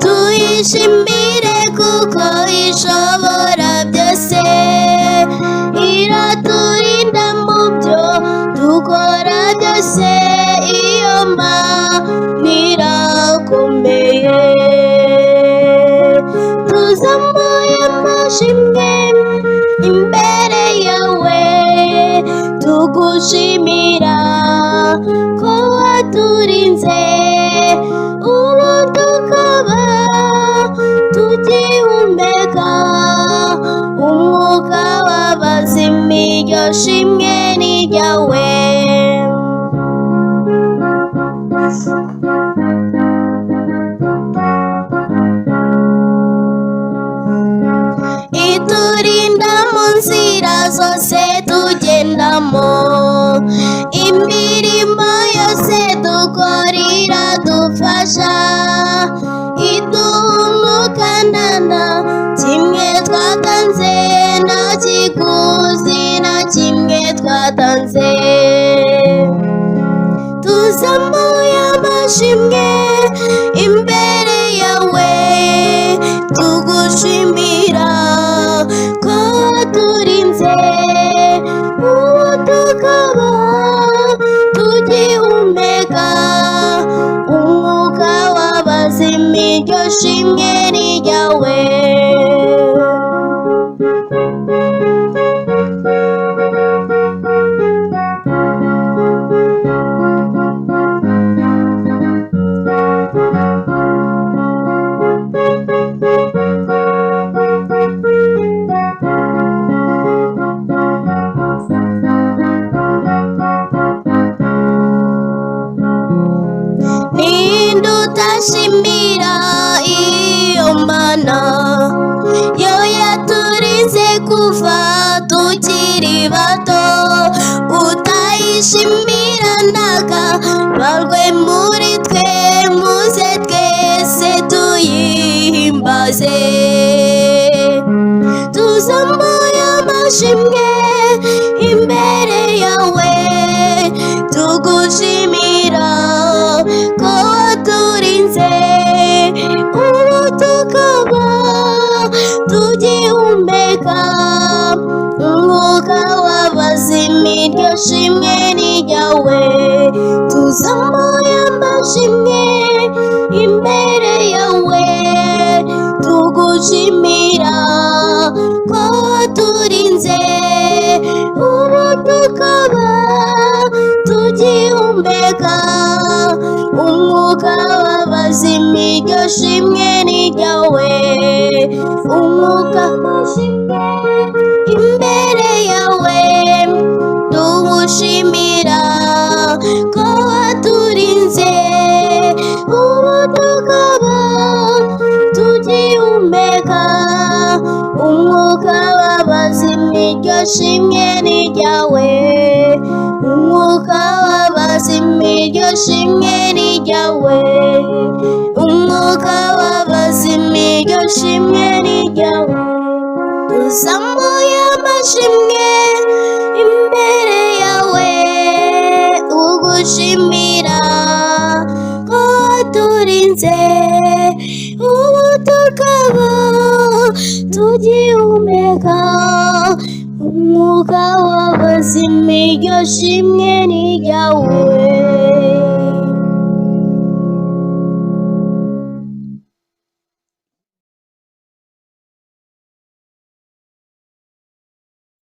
tuyishimire kuko ishobora byose, iraturinda mu byo dukora byose, iyo Mana irakomeye. Tuzamuye amashimwe imbere yawe, tugushimira ko waturinze, ubu tukaba tugihumeka umwuka w'abazima, iryo shimwe ni iryawe. Iturinda mu nzira zose tugendamo, imirimo yose dukora iradufasha, iduha umwuka nta kimwe twatanze, nta kiguzi na kimwe twatanze. Tuzamuye amashimwe imbere yawe, tugushimira ko waturinze, ubu tukaba tugihumeka umwuka w'abazima, iryo shimwe ni iryawe. Ninde utashimira iyo Mana, yo yaturinze kuva tukiri bato, utayishimira ntakabarwe muri twe, muze twese tuyihimbaze. Tuzamuye amashimwe imbere yawe, tugushimira ko waturinze, ubu tukaba tugihumeka umwuka w'abazima, iryo shimwe ni iryawe. Tuzamuye amashimwe imbere yawe, tugushimira ko waturinze, ubu tukaba tugihumeka umwuka w'abazima, iryo shimwe ni iryawe. Umwuka w'amashimwe imbere yawe, tuwushimira ko waturinze, ubu tukaba tugihumeka umwuka w'abazima, iryo shimwe ni iryawe. Umwuka w'abazima, iryo shimwe ni iryawe. Umwuka w'abazima, iryo shimwe ni iryawe. Tuzamuye amashimwe imbere yawe, ugushimira ko waturinze, ubu tukaba tugihumeka umwuka w'abazima, iryo shimwe ni iryawe.